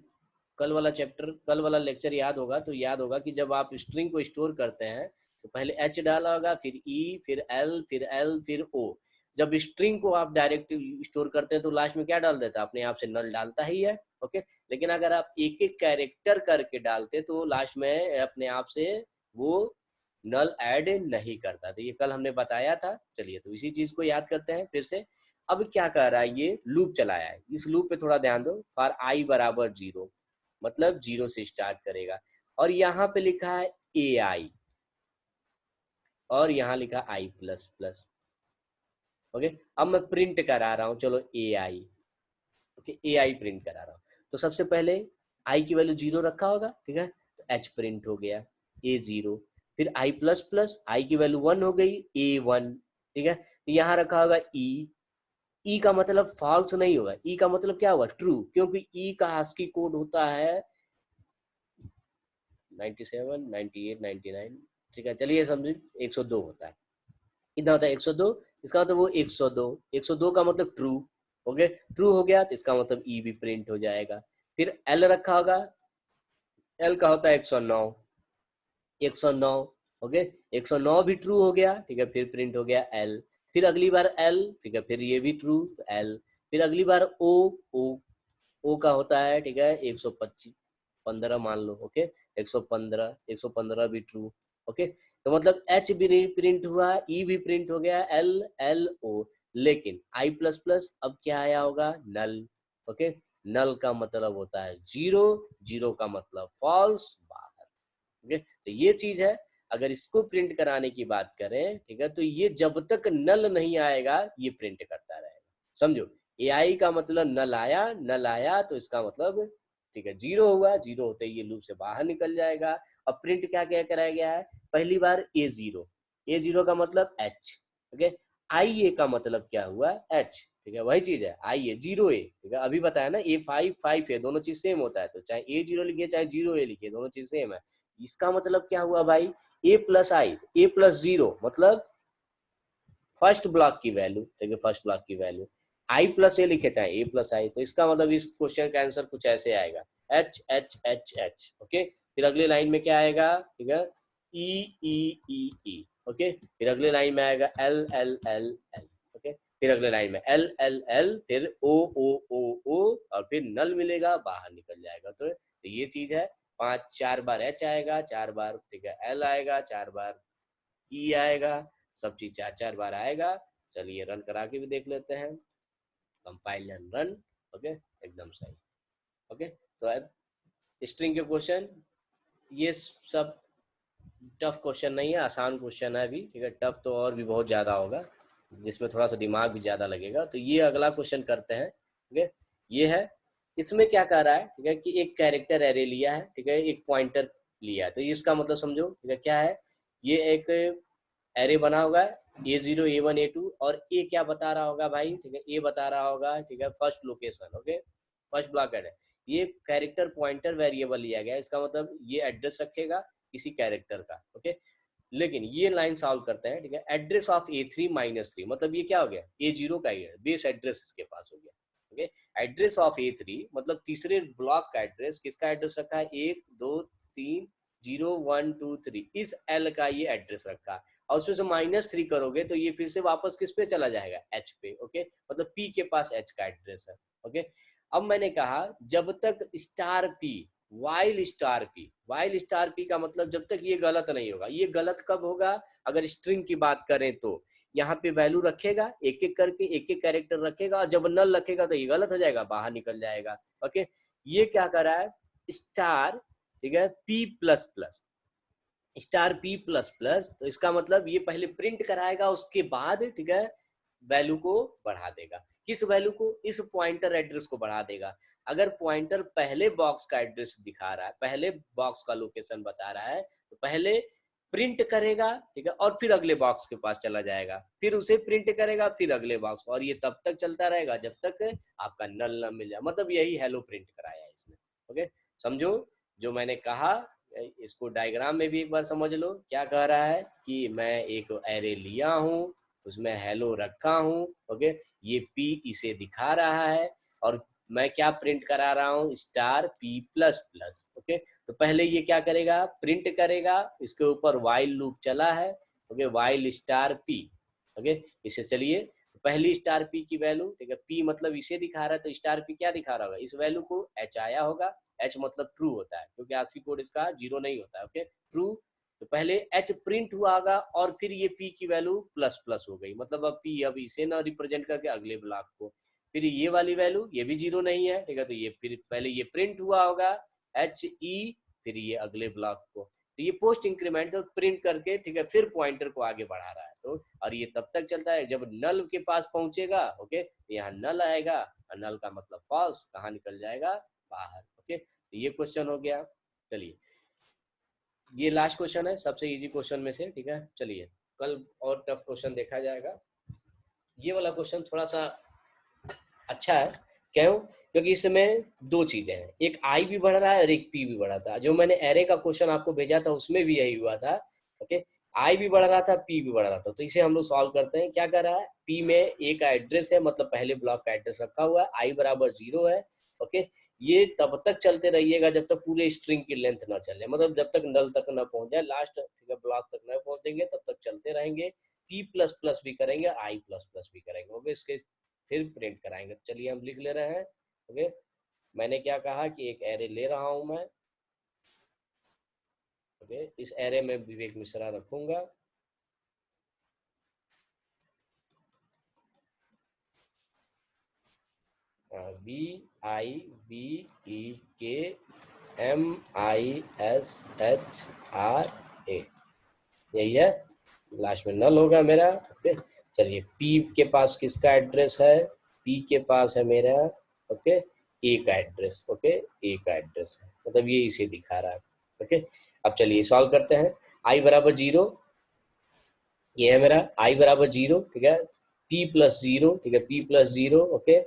कल वाला चैप्टर, कल वाला लेक्चर याद होगा तो याद होगा कि जब आप स्ट्रिंग को स्टोर करते हैं तो पहले एच डाला होगा, फिर ई, फिर एल, फिर एल, फिर ओ। जब स्ट्रिंग को आप डायरेक्ट स्टोर करते हैं तो लास्ट में क्या डाल देता है, अपने आप से नल डालता ही है, ओके। लेकिन अगर आप एक एक कैरेक्टर करके डालते तो लास्ट में अपने आप से वो नल ऐड नहीं करता। तो ये कल हमने बताया था। चलिए, तो इसी चीज को याद करते हैं फिर से। अब क्या कर रहा है, ये लूप चलाया है, इस लूप पे थोड़ा ध्यान दो। फॉर आई बराबर 0, मतलब 0 से स्टार्ट करेगा। और यहाँ पे लिखा है ए आई, और यहाँ लिखा आई प्लस प्लस, ओके। अब मैं प्रिंट करा रहा हूँ, चलो ए आई, ओके, ए आई प्रिंट करा रहा हूँ। तो सबसे पहले आई की वैल्यू 0 रखा होगा, ठीक है, तो एच प्रिंट हो गया, ए 0। फिर आई प्लस प्लस, आई की वैल्यू 1 हो गई, ए 1, ठीक है। तो यहाँ रखा होगा ई, ई का मतलब फॉल्स नहीं होगा, ई का मतलब क्या होगा, ट्रू, क्योंकि ई का आस्की कोड होता है 97, 98, 99, ठीक है। चलिए समझिए, 102 होता है, कितना होता है 102। इसका मतलब वो 102, 102 का मतलब ट्रू, ओके। ट्रू हो गया तो इसका मतलब ई भी प्रिंट हो जाएगा। फिर एल रखा होगा, एल का होता है 109, 109, ओके। 109 भी ट्रू हो गया, ठीक है, फिर प्रिंट हो गया एल। फिर अगली बार एल, ठीक है, फिर ये भी ट्रू, तो एल। फिर अगली बार ओ, ओ, ओ का होता है, ठीक है, 125, 15 मान लो, ओके, 115, 115 भी ट्रू, ओके। तो मतलब एच भी प्रिंट हुआ, ई भी प्रिंट हो गया, एल, एल, ओ। लेकिन आई प्लस प्लस अब क्या आया होगा, नल, ओके। नल का मतलब होता है 0, 0 का मतलब फॉल्स, बाहर, ओके। तो ये चीज है। अगर इसको प्रिंट कराने की बात करें, ठीक है, तो ये जब तक नल नहीं आएगा ये प्रिंट करता रहेगा, समझो। ए आई का मतलब नल आया, नल आया तो इसका मतलब, ठीक है, 0 हुआ, 0 होते ही ये लूप से बाहर निकल जाएगा। अब प्रिंट क्या क्या कराया गया है, पहली बार ए 0, ए 0 का मतलब एच, ओके। आई ए का मतलब क्या हुआ, एच, ठीक है, वही चीज है, आई ए 0 ए, ठीक है, अभी बताया ना, ए 5 5 ए, दोनों चीज सेम होता है, तो चाहे ए 0 लिखिए चाहे 0 ए लिखिए, दोनों चीज सेम है। इसका मतलब क्या हुआ भाई, ए प्लस आई, ए प्लस 0 मतलब फर्स्ट ब्लॉक की वैल्यू, ठीक है, फर्स्ट ब्लॉक की वैल्यू। आई प्लस ए लिखे चाहे ए प्लस आई, तो इसका मतलब इस क्वेश्चन का आंसर कुछ ऐसे आएगा, H H H H, okay. फिर अगली लाइन में क्या आएगा, ठीक है, ई ई ई ई, ओके। फिर अगले लाइन में आएगा L L L L, okay. फिर अगले लाइन में एल एल एल, फिर ओ ओ ओ ओ, और फिर नल मिलेगा, बाहर निकल जाएगा। तो ये चीज है। 4 बार एच आएगा, 4 बार, ठीक है, एल आएगा, 4 बार ई आएगा, सब चीज 4 4 बार आएगा। चलिए रन करा के भी देख लेते हैं, कंपाइल एंड रन, ओके, एकदम सही, ओके। तो अब स्ट्रिंग के क्वेश्चन, ये सब टफ क्वेश्चन नहीं है, आसान क्वेश्चन है अभी, ठीक है। टफ तो और भी बहुत ज़्यादा होगा, जिसमें थोड़ा सा दिमाग भी ज़्यादा लगेगा। तो ये अगला क्वेश्चन करते हैं, ठीक है। ये है, इसमें क्या कर रहा है, ठीक है, कि एक कैरेक्टर एरे लिया है, ठीक है, एक पॉइंटर लिया है। तो इसका मतलब समझो, ठीक है, क्या है, ये एक एरे बना होगा, ए 0, ए 1, ए 2, और ए क्या बता रहा होगा भाई, ठीक है, ए बता रहा होगा, ठीक है, first location, okay, first block array. ये कैरेक्टर पॉइंटर वेरिएबल लिया गया, इसका मतलब ये एड्रेस रखेगा किसी कैरेक्टर का, ओके। लेकिन ये लाइन सॉल्व करते हैं, ठीक है। एड्रेस ऑफ A3 - 3, मतलब ये क्या हो गया, A0 का ही बेस एड्रेस इसके पास हो गया, ओके। एड्रेस ऑफ A3 मतलब तीसरे ब्लॉक का एड्रेस, किसका एड्रेस रखा है, 1 2 3 0 1 2 3, इस एल का ये एड्रेस रखा। और उसमें से -3 करोगे तो ये फिर से वापस किस पे चला जाएगा, एच पे, ओके। मतलब पी के पास एच का एड्रेस है, ओके। अब मैंने कहा जब तक star P, while star P, while star P का मतलब जब तक ये गलत नहीं होगा। ये गलत कब होगा, अगर स्ट्रिंग की बात करें तो यहाँ पे वैल्यू रखेगा, एक एक करके एक एक कैरेक्टर रखेगा, और जब नल रखेगा तो ये गलत हो जाएगा, बाहर निकल जाएगा, ओके। ये क्या कर रहा है, स्टार, ठीक है, P plus plus, star P plus plus, तो इसका मतलब ये पहले प्रिंट कराएगा, उसके बाद, ठीक है, वैल्यू को बढ़ा देगा। किस वैल्यू को, इस पॉइंटर एड्रेस को बढ़ा देगा। अगर पॉइंटर पहले बॉक्स का एड्रेस दिखा रहा है, पहले बॉक्स का लोकेशन बता रहा है, तो पहले प्रिंट करेगा, ठीक है, और फिर अगले बॉक्स के पास चला जाएगा, फिर उसे प्रिंट करेगा, फिर अगले बॉक्स, और ये तब तक चलता रहेगा जब तक आपका नल न मिल जाए। मतलब यही हेलो प्रिंट कराया है इसने, ओके। समझो जो मैंने कहा, इसको डायग्राम में भी एक बार समझ लो। क्या कह रहा है कि मैं एक एरे लिया हूँ, उसमें हेलो रखा हूँ, ओके, ये पी इसे दिखा रहा है, और मैं क्या प्रिंट करा रहा हूँ, star P plus plus, okay. तो पहले ये क्या करेगा, प्रिंट करेगा, इसके ऊपर वाइल लूप चला है, okay, while star P, okay. इसे चलिए पहली स्टार पी की वैल्यू, ठीक है, पी मतलब इसे दिखा रहा है, तो स्टार पी क्या दिखा रहा होगा, इस वैल्यू को एच आया होगा, एच मतलब ट्रू होता है क्योंकि आस्की कोड इसका जीरो नहीं होता है, ओके, ट्रू। तो पहले एच प्रिंट हुआ होगा और फिर ये पी की वैल्यू प्लस प्लस हो गई, मतलब अब पी अब इसे ना रिप्रेजेंट करके अगले ब्लॉक को, फिर ये वाली वैल्यू ये भी जीरो नहीं है, ठीक है, तो ये फिर पहले ये प्रिंट हुआ होगा एच ई, फिर ये अगले ब्लॉक को, तो ये पोस्ट इंक्रीमेंट प्रिंट करके, ठीक है, फिर पॉइंटर को आगे बढ़ा रहा है। तो और ये तब तक चलता है जब नल के पास पहुंचेगा, ओके, तो यहाँ नल आएगा, और नल का मतलब फॉल्स, कहाँ निकल जाएगा, बाहर, ओके। तो ये क्वेश्चन हो गया। चलिए ये लास्ट क्वेश्चन है सबसे इजी क्वेश्चन में से, ठीक है। चलिए कल और टफ क्वेश्चन देखा जाएगा। ये वाला क्वेश्चन थोड़ा सा अच्छा है, क्यों, क्योंकि इसमें दो चीजें हैं, एक आई भी बढ़ रहा है और एक पी भी बढ़ा था। जो मैंने एरे का क्वेश्चन आपको भेजा था उसमें भी यही हुआ था, ओके, आई भी बढ़ रहा था, पी भी बढ़ रहा था। तो इसे हम लोग सॉल्व करते हैं। क्या कर रहा है, पी में ए का एड्रेस है, मतलब पहले ब्लॉक का एड्रेस रखा हुआ है, आई बराबर 0 है, ओके। ये तब तक चलते रहिएगा जब तक पूरे स्ट्रिंग की लेंथ ना चले, मतलब जब तक नल तक ना पहुंच जाए, लास्ट, ठीक है, ब्लॉक तक ना पहुंचेंगे तब तक चलते रहेंगे। पी प्लस प्लस भी करेंगे, आई प्लस प्लस भी करेंगे, ओके, इसके फिर प्रिंट कराएंगे। चलिए हम लिख ले रहे हैं, ओके। मैंने क्या कहा कि एक एरे ले रहा हूं मैं, ओके, इस एरे में विवेक मिश्रा रखूंगा, B I B E K M I S H R A, यही है, लास्ट में नल होगा मेरा, ओके। चलिए पी के पास किसका एड्रेस है, पी के पास है मेरा, ओके, ए का एड्रेस, ओके, ए का एड्रेस है, मतलब ये इसे दिखा रहा है, ओके। अब चलिए सॉल्व करते हैं। आई बराबर 0, ये है मेरा आई बराबर 0, ठीक है, पी प्लस 0, ठीक है, P plus 0, okay,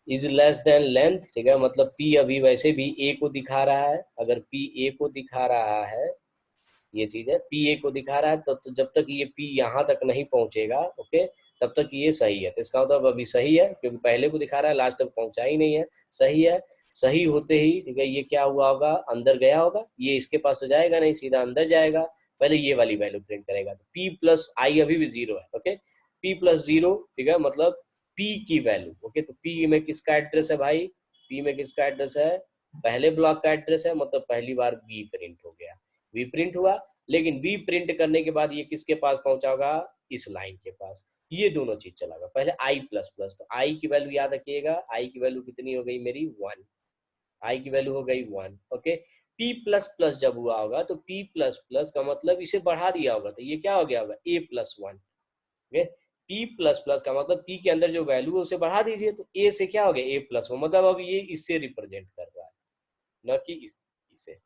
is less than length, ठीक है, मतलब पी अभी वैसे भी ए को दिखा रहा है, अगर पी ए को दिखा रहा है, ये चीज है, पी ए को दिखा रहा है, तो जब तक ये पी यहाँ तक नहीं पहुंचेगा, ओके, तब तक ये सही है। तो इसका मतलब अभी सही है क्योंकि पहले को दिखा रहा है, लास्ट तक पहुंचा ही नहीं है, सही है। सही होते ही, ठीक है, ये क्या हुआ होगा, अंदर गया होगा, ये इसके पास तो जाएगा नहीं, सीधा अंदर जाएगा, पहले ये वाली वैल्यू प्रिंट करेगा, तो पी प्लस आई अभी भी 0 है, ओके, पी प्लस 0, ठीक है, मतलब पी की वैल्यू, ओके। तो पी में किसका एड्रेस है भाई, पी में किसका एड्रेस है, पहले ब्लॉक का एड्रेस है, मतलब पहली बार बी प्रिंट हो गया, बी प्रिंट हुआ, लेकिन बी प्रिंट करने के बाद ये किसके पास पहुंचा होगा, इस लाइन के पास, ये दोनों चीज चलागा। पहले आई प्लस प्लस, तो आई की वैल्यू याद रखिएगा, आई की वैल्यू कितनी हो गई मेरी 1, आई की वैल्यू हो गई 1, ओके। पी प्लस प्लस जब हुआ होगा तो पी प्लस प्लस का मतलब इसे बढ़ा दिया होगा, तो ये क्या हो गया होगा, A plus 1, okay. P plus plus का मतलब पी के अंदर जो वैल्यू है उसे बढ़ा दीजिए, तो ए से क्या हो गया, ए प्लस 1, मतलब अब ये इससे रिप्रेजेंट कर रहा है, न कि इसे,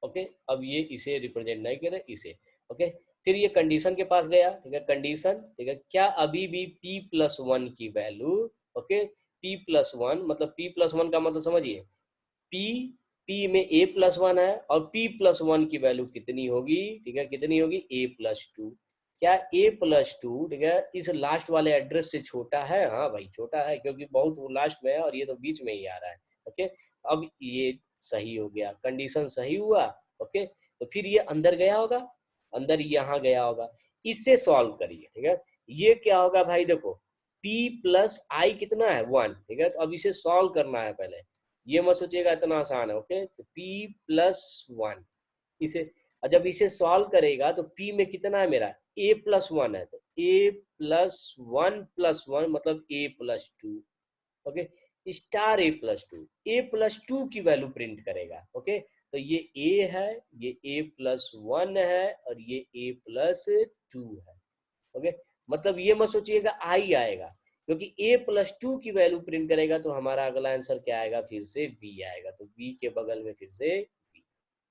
ओके। अब ये इसे रिप्रेजेंट नहीं करे, इसे, ओके। फिर ये कंडीशन के पास गया, ठीक है, कंडीशन, ठीक है, क्या अभी भी p प्लस 1 की वैल्यू, ओके, p प्लस 1 मतलब p प्लस 1 का मतलब समझिए, p p में a प्लस 1 है और p प्लस 1 की वैल्यू कितनी होगी, ठीक है, कितनी होगी, a प्लस 2, क्या a प्लस 2, ठीक है, इस लास्ट वाले एड्रेस से छोटा है, हाँ भाई छोटा है क्योंकि बहुत वो लास्ट में है और ये तो बीच में ही आ रहा है, ओके। अब ये सही हो गया, कंडीशन सही हुआ, ओके। तो फिर ये अंदर गया होगा, अंदर यहाँ गया होगा, इससे सॉल्व करिए, ठीक है। ये क्या होगा भाई, देखो p प्लस आई कितना है 1, ठीक है, तो अब इसे सॉल्व करना है पहले, ये मत सोचिएगा इतना आसान है, ओके। तो p प्लस 1, इसे, और जब इसे सॉल्व करेगा तो p में कितना है मेरा, a प्लस 1 है, तो a प्लस 1 प्लस 1 मतलब a plus 2, okay, star A plus 2, A plus 2 की वैल्यू प्रिंट करेगा, ओके। तो ये ए है, ये ए प्लस 1 है और ये ए प्लस 2 है, ओके। मतलब ये मत सोचिएगा आई आएगा, क्योंकि ए प्लस 2 की वैल्यू प्रिंट करेगा तो हमारा अगला आंसर क्या आएगा, फिर से बी आएगा, तो बी के बगल में फिर से बी,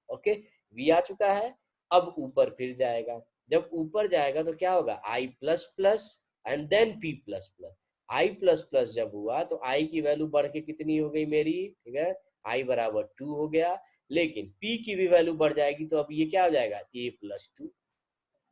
ओके। वी आ चुका है, अब ऊपर फिर जाएगा, जब ऊपर जाएगा तो क्या होगा, I plus plus and then P plus plus, I plus plus जब हुआ तो आई की वैल्यू बढ़ के कितनी हो गई मेरी, ठीक है, i बराबर 2 हो गया, लेकिन p की भी वैल्यू बढ़ जाएगी तो अब ये क्या हो जाएगा a+2।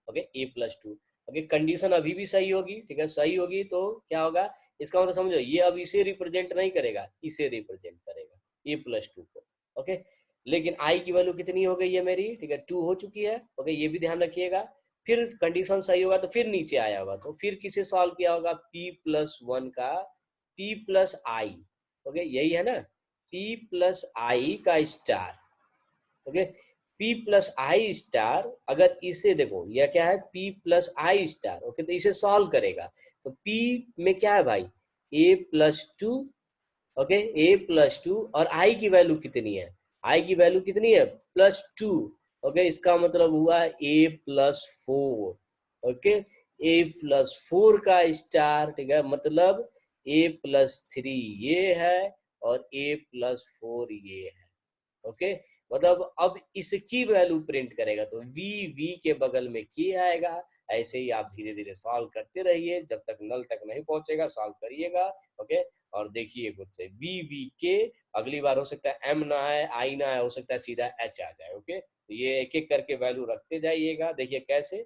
Okay a+2। Okay condition अभी भी सही होगी, ठीक है, सही होगी तो क्या होगा, इसका मतलब समझो ये अब इसे रिप्रेजेंट नहीं करेगा, इसे रिप्रेजेंट करेगा a+2 को। ओके लेकिन i की वैल्यू कितनी हो गई है मेरी, ठीक है 2 हो चुकी है। ओके ये भी ध्यान रखिएगा। फिर कंडीशन सही होगा तो फिर नीचे आया होगा, तो फिर किसे सॉल्व किया होगा, p+1 का p+i। ओके यही है ना, p+i का स्टार। ओके p+i स्टार, अगर इसे देखो यह क्या है p+i स्टार। ओके तो इसे सॉल्व करेगा तो p में क्या है भाई a+2। ओके a+2 और i की वैल्यू कितनी है, i की वैल्यू कितनी है +2। ओके इसका मतलब हुआ a+4। ओके a+4 का स्टार, ठीक है, मतलब a+3 ये है और a+4 ये है। ओके मतलब अब इसकी वैल्यू प्रिंट करेगा तो v के बगल में k आएगा। ऐसे ही आप धीरे धीरे सॉल्व करते रहिए, जब तक नल तक नहीं पहुंचेगा सॉल्व करिएगा। ओके और देखिए खुद से v के, अगली बार हो सकता है m ना आए, i ना आए, हो सकता है सीधा h आ जाए। ओके तो ये एक एक करके वैल्यू रखते जाइएगा। देखिए कैसे,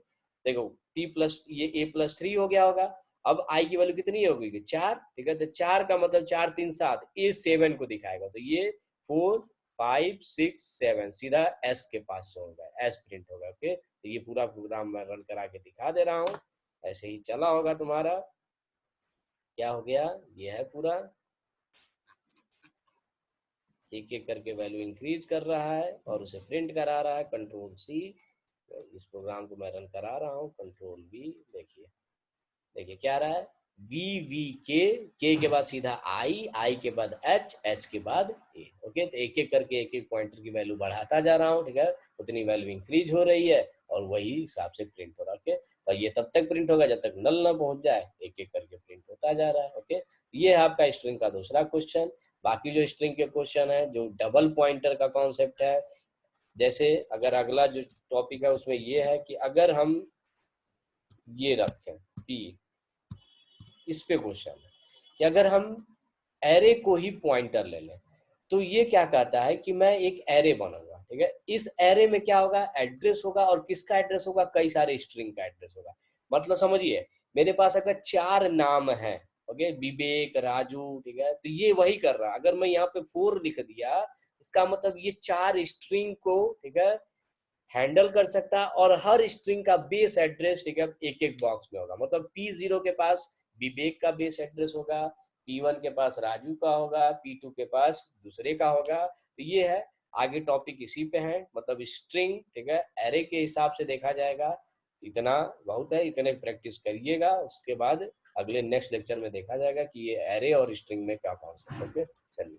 देखो ये a+3 हो गया होगा, अब i की वैल्यू कितनी होगी 4, ठीक है, तो 4 का मतलब 4 3 7 a7 को दिखाएगा, तो ये 4 5 6 7 सीधा एस के पास होगा, एस प्रिंट होगा। ओके तो ये पूरा प्रोग्राम मैं रन करा के दिखा दे रहा हूँ, ऐसे ही चला होगा तुम्हारा। क्या हो गया, ये है पूरा, एक एक करके वैल्यू इंक्रीज कर रहा है और उसे प्रिंट करा रहा है। कंट्रोल सी, इस प्रोग्राम को मैं रन करा रहा हूँ, कंट्रोल वी। देखिए देखिए क्या रहा है, वी के बाद सीधा आई के बाद एच के बाद ए। ओके तो एक एक करके एक एक पॉइंटर की वैल्यू बढ़ाता जा रहा हूँ, ठीक है, उतनी वैल्यू इंक्रीज हो रही है और वही हिसाब से प्रिंट हो रहा है। ओके तो ये तब तक प्रिंट होगा जब तक नल ना पहुंच जाए, एक एक करके प्रिंट होता जा रहा है। ओके ये है आपका स्ट्रिंग का दूसरा क्वेश्चन। बाकी जो स्ट्रिंग के क्वेश्चन है, जो डबल पॉइंटर का कॉन्सेप्ट है, जैसे अगर अगला जो टॉपिक है उसमें ये है कि अगर हम ये रखें पी, इस पे क्वेश्चन है कि अगर हम एरे को ही पॉइंटर ले लें तो ये क्या कहता है कि मैं एक एरे बनाऊंगा, ठीक है, इस एरे में क्या होगा, एड्रेस होगा, और किसका एड्रेस होगा, कई सारे स्ट्रिंग का एड्रेस होगा। मतलब समझिए मेरे पास अगर 4 नाम है, ओके, विवेक, राजू, ठीक है, तो ये वही कर रहा है। अगर मैं यहाँ पे 4 लिख दिया, इसका मतलब ये 4 स्ट्रिंग को, ठीक है, हैंडल कर सकता है और हर स्ट्रिंग का बेस एड्रेस, ठीक है, एक एक बॉक्स में होगा। मतलब P0 के पास विवेक का बेस एड्रेस होगा, P1 के पास राजू का होगा, P2 के पास दूसरे का होगा। तो ये है, आगे टॉपिक इसी पे है, मतलब स्ट्रिंग, ठीक है, एरे के हिसाब से देखा जाएगा। इतना बहुत है, इतने प्रैक्टिस करिएगा, उसके बाद अगले नेक्स्ट लेक्चर में देखा जाएगा कि ये एरे और स्ट्रिंग में क्या कॉन्सेप्ट। ओके चलिए।